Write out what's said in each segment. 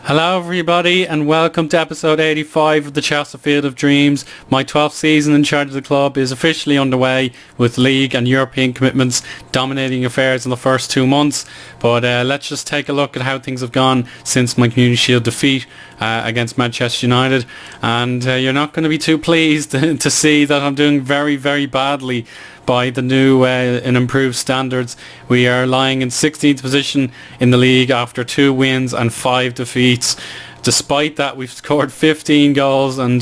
Hello everybody and welcome to episode 85 of the Chesterfield of Dreams. My 12th season in charge of the club is officially underway with league and European commitments dominating affairs in the first 2 months. But let's just take a look at how things have gone since my Community Shield defeat against Manchester United. And you're not going to be too pleased to see that I'm doing very, very badly by the new and improved standards. We are lying in 16th position in the league after 2 wins and 5 defeats. Despite that, we've scored 15 goals and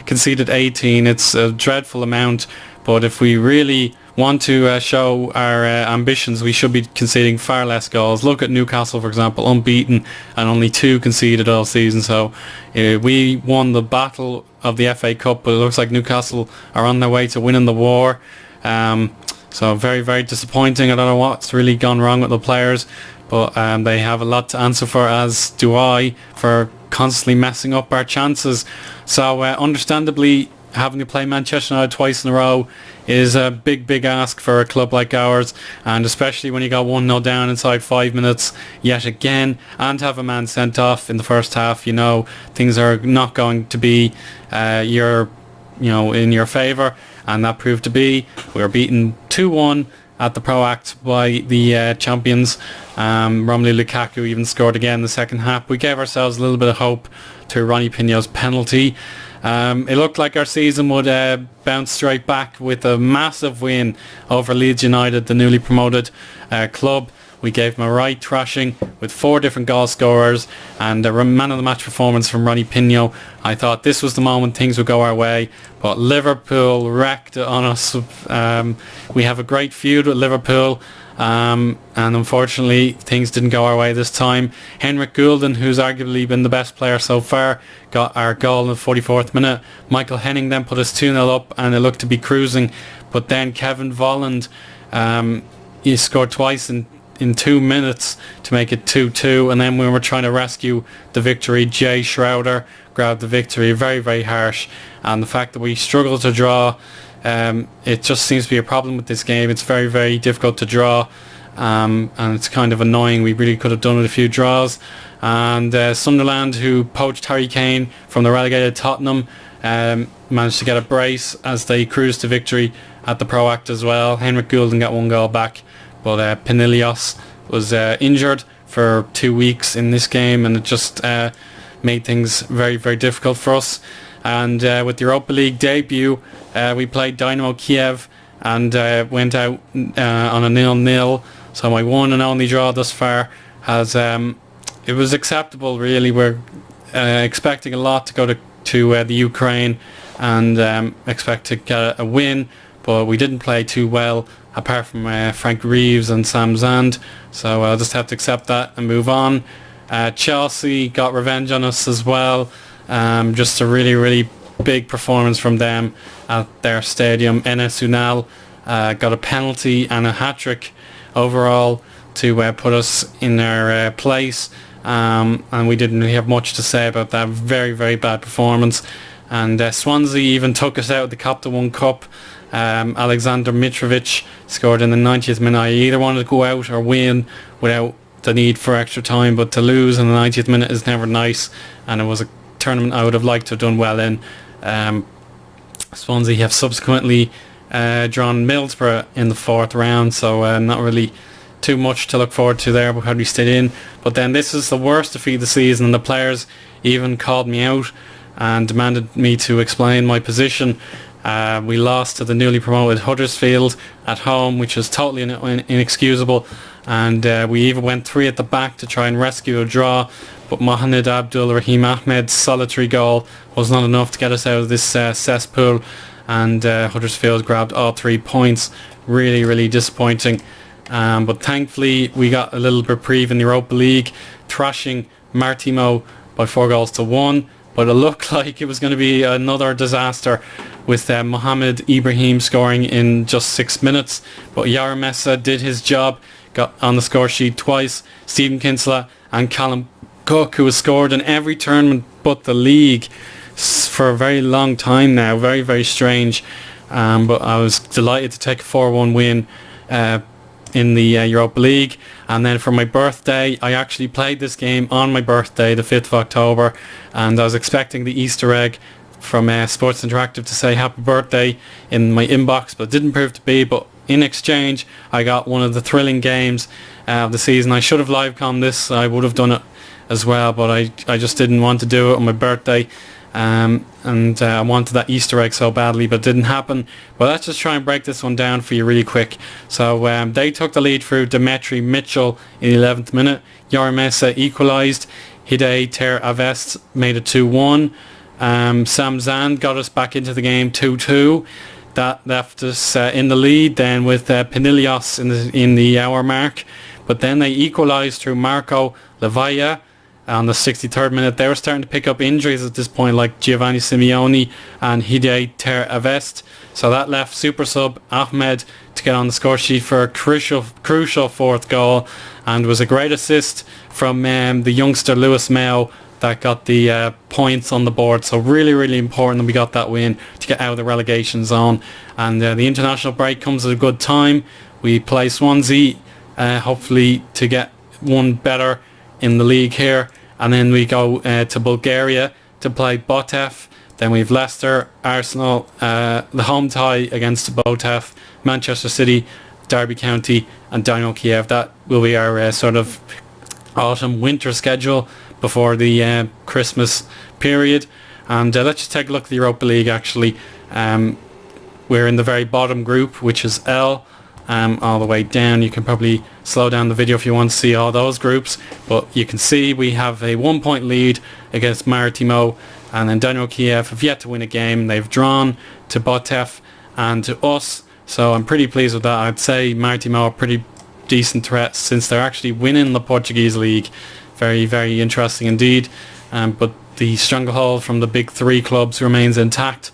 conceded 18. It's a dreadful amount, but if we really want to show our ambitions, we should be conceding far less goals. Look at Newcastle, for example, unbeaten and only 2 conceded all season. So we won the battle of the FA Cup, but it looks like Newcastle are on their way to winning the war. So very, very disappointing. I don't know what's really gone wrong with the players, but they have a lot to answer for, as do I, for constantly messing up our chances. So understandably, having to play Manchester United twice in a row is a big, big ask for a club like ours, and especially when you got 1-0 down inside 5 minutes yet again and have a man sent off in the first half. You know, things are not going to be in your favour. And that proved to be. We were beaten 2-1 at the Pro Act by the champions. Romelu Lukaku even scored again in the second half. We gave ourselves a little bit of hope to Ronnie Pinho's penalty. It looked like our season would bounce straight back with a massive win over Leeds United, the newly promoted club. We gave them a right thrashing with 4 different goal scorers and a man of the match performance from Ronnie Pinho. I thought this was the moment things would go our way, but Liverpool wrecked it on us. We have a great feud with Liverpool, and unfortunately things didn't go our way this time. Henrik Gulden, who's arguably been the best player so far, got our goal in the 44th minute. Michael Henning then put us 2-0 up and it looked to be cruising, but then Kevin Volland, he scored twice in 2 minutes to make it 2-2, and then when we were trying to rescue the victory, Jay Schroeder grabbed the victory. Very, very harsh. And the fact that we struggled to draw, it just seems to be a problem with this game. It's very, very difficult to draw, and it's kind of annoying. We really could have done with a few draws. And Sunderland, who poached Harry Kane from the relegated Tottenham, managed to get a brace as they cruised to victory at the Pro Act as well. Henrik Gulden got 1 goal back, but Pinilios was injured for 2 weeks in this game, and it just made things very, very difficult for us. And with the Europa League debut, we played Dynamo Kiev and went out on a 0-0. So my one and only draw thus far has it was acceptable, really. We're expecting a lot to go to the Ukraine and expect to get a win, but we didn't play too well, apart from Frank Reeves and Sam Zand. So I'll just have to accept that and move on. Chelsea got revenge on us as well. Just a really, really big performance from them at their stadium. Enes Unal got a penalty and a hat-trick overall to put us in our place. And we didn't really have much to say about that. Very, very bad performance. And Swansea even took us out of the Copta 1 Cup. Alexander Mitrovic scored in the 90th minute. I either wanted to go out or win without the need for extra time, but to lose in the 90th minute is never nice, and it was a tournament I would have liked to have done well in. Swansea have subsequently drawn Middlesbrough in the 4th round, so not really too much to look forward to there, but had we stayed in. But then this is the worst defeat of the season, and the players even called me out and demanded me to explain my position. We lost to the newly promoted Huddersfield at home, which is totally inexcusable, and we even went 3 at the back to try and rescue a draw, but Mohamed Abdul Rahim Ahmed's solitary goal was not enough to get us out of this cesspool, and Huddersfield grabbed all 3 points. Really, really disappointing, but thankfully we got a little reprieve in the Europa League, thrashing Martimo by 4-1, but it looked like it was going to be another disaster with Mohamed Ibrahim scoring in just 6 minutes. But Yara Messa did his job, got on the score sheet twice. Stephen Kinsella and Callum Cook, who has scored in every tournament but the league for a very long time now. Very, very strange. But I was delighted to take a 4-1 win in the Europa League. And then for my birthday, I actually played this game on my birthday, the 5th of October, and I was expecting the Easter egg from Sports Interactive to say happy birthday in my inbox, but it didn't prove to be. But in exchange, I got one of the thrilling games of the season. I should have livecom this. I would have done it as well, but I just didn't want to do it on my birthday. And I wanted that Easter egg so badly, but it didn't happen. But let's just try and break this one down for you really quick. So they took the lead through Dimitri Mitchell in the 11th minute. Yaramesa equalised. Hide Ter Avest made it 2-1. Sam Zand got us back into the game 2-2. That left us in the lead then with Pinilios in the hour mark. But then they equalised through Marco Lavaya on the 63rd minute. They were starting to pick up injuries at this point, like Giovanni Simeone and Hide Ter Avest. So that left super sub Ahmed to get on the score sheet for a crucial fourth goal, and was a great assist from the youngster Lewis Mayo that got the points on the board. So really important that we got that win to get out of the relegation zone. And the international break comes at a good time. We play Swansea, hopefully to get one better in the league here. And then we go to Bulgaria to play Botev. Then we have Leicester, Arsenal, the home tie against Botev, Manchester City, Derby County and Dynamo Kiev. That will be our sort of autumn-winter schedule before the Christmas period. And let's just take a look at the Europa League actually. We're in the very bottom group, which is L. All the way down. You can probably slow down the video if you want to see all those groups, but you can see we have a 1 point lead against Maritimo, and then Dynamo Kiev have yet to win a game. They've drawn to Botev and to us, so I'm pretty pleased with that. I'd say Maritimo are pretty decent threats since they're actually winning the Portuguese league. Very interesting indeed. But the stranglehold from the big three clubs remains intact,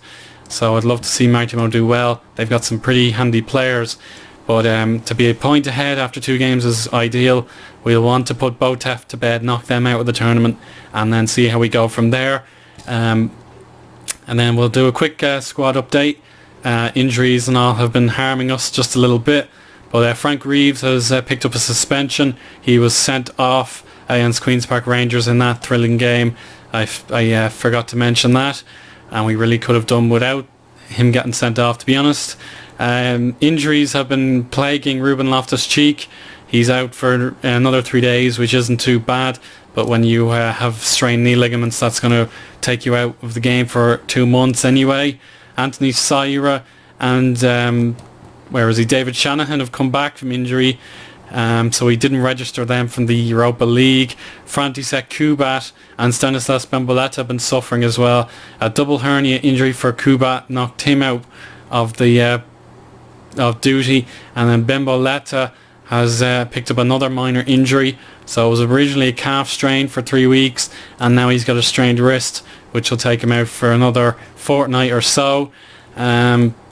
so I'd love to see Maritimo do well. They've got some pretty handy players. But to be a point ahead after 2 games is ideal. We'll want to put Botev to bed, knock them out of the tournament, and then see how we go from there. And then we'll do a quick squad update. Injuries and all have been harming us just a little bit. But Frank Reeves has picked up a suspension. He was sent off against Queen's Park Rangers in that thrilling game. I forgot to mention that. And we really could have done without him getting sent off, to be honest. Injuries have been plaguing Ruben Loftus-Cheek. He's out for another 3 days, which isn't too bad, but when you have strained knee ligaments, that's going to take you out of the game for 2 months anyway. Anthony Saira and David Shanahan have come back from injury, so he didn't register them from the Europa League. František Kubat and Stanislas Bemboleta have been suffering as well. A double hernia injury for Kubat knocked him out of the of duty, and then Bemboleta has picked up another minor injury. So it was originally a calf strain for 3 weeks, and now he's got a strained wrist, which will take him out for another fortnight or so.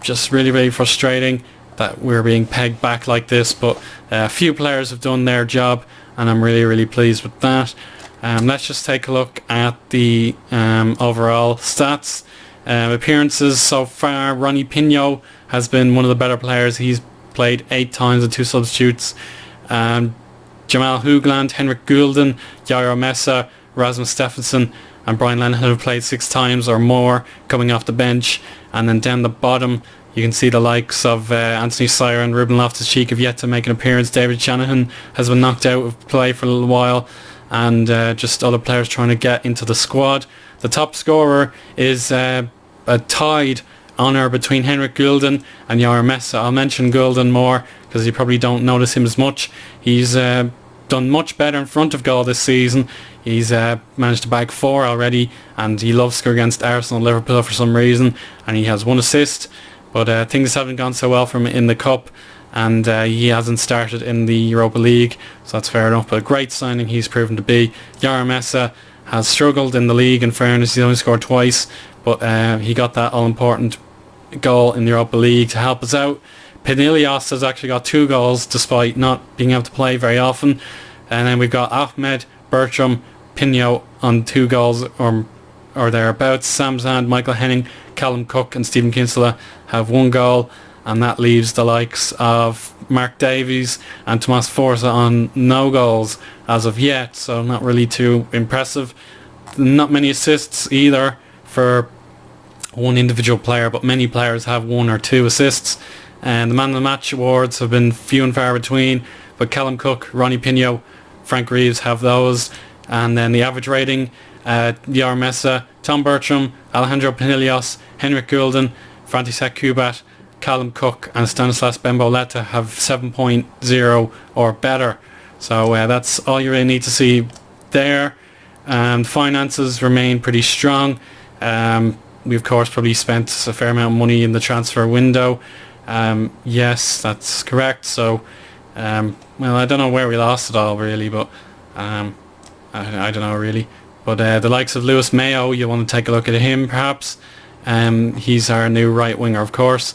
Just really frustrating that we're being pegged back like this, but a few players have done their job, and I'm really pleased with that. Let's just take a look at the overall stats. Appearances so far, Ronnie Pinho has been one of the better players. He's played 8 times with 2 substitutes. Jamal Hoogland, Henrik Gulden, Jairo Mesa, Rasmus Stephenson and Brian Lennon have played 6 times or more coming off the bench. And then down the bottom you can see the likes of Anthony Saira and Ruben Loftus-Cheek have yet to make an appearance. David Shanahan has been knocked out of play for a little while, and just other players trying to get into the squad. The top scorer is a tied honour between Henrik Gulden and Jairo Mesa. I'll mention Gulden more because you probably don't notice him as much. He's done much better in front of goal this season. He's managed to bag 4 already, and he loves to score against Arsenal and Liverpool for some reason, and he has 1 assist. But things haven't gone so well for him in the Cup, and he hasn't started in the Europa League, so that's fair enough. But a great signing he's proven to be. Jairo Mesa has struggled in the league, in fairness. He's only scored twice, but he got that all-important goal in the Europa League to help us out. Pinilios has actually got 2 goals despite not being able to play very often. And then we've got Ahmed, Bertram, Pinho on 2 goals or thereabouts. Sam Zand, Michael Henning, Callum Cook and Stephen Kinsella have 1 goal. and that leaves the likes of Mark Davies and Tomas Forza on no goals as of yet, so not really too impressive. Not many assists either for one individual player, but many players have 1 or 2 assists. And the Man of the Match awards have been few and far between, but Callum Cook, Ronnie Pinho, Frank Reeves have those. And then the average rating, Diar Mesa, Tom Bertram, Alejandro Pinillos, Henrik Gulden, František Kubat, Callum Cook and Stanislas Bemboleta have 7.0 or better. So that's all you really need to see there. Finances remain pretty strong. We of course probably spent a fair amount of money in the transfer window. Yes, that's correct. So, well, I don't know where we lost it all really, but I don't know really. But the likes of Lewis Mayo, you want to take a look at him perhaps. He's our new right winger, of course,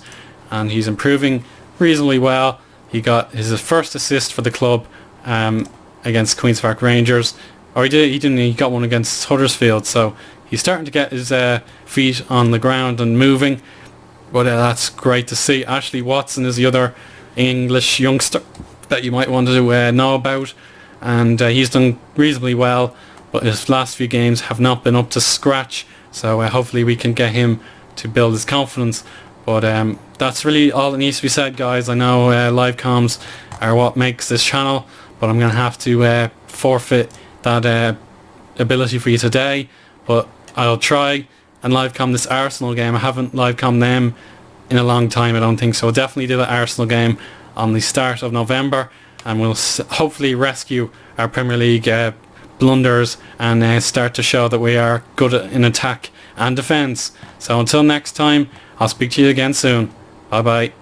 and he's improving reasonably well. He got his first assist for the club against Queen's Park Rangers, or he got one against Huddersfield. So he's starting to get his feet on the ground and moving. But that's great to see. Ashley Watson is the other English youngster that you might want to know about, and he's done reasonably well, but his last few games have not been up to scratch. So hopefully we can get him to build his confidence. But that's really all that needs to be said, guys. I know live comms are what makes this channel, but I'm going to have to forfeit that ability for you today. But I'll try and live com this Arsenal game. I haven't live com them in a long time, I don't think, so I'll definitely do the Arsenal game on the start of November, and we'll hopefully rescue our Premier League blunders and start to show that we are good in attack and defence. So until next time, I'll speak to you again soon. Bye bye.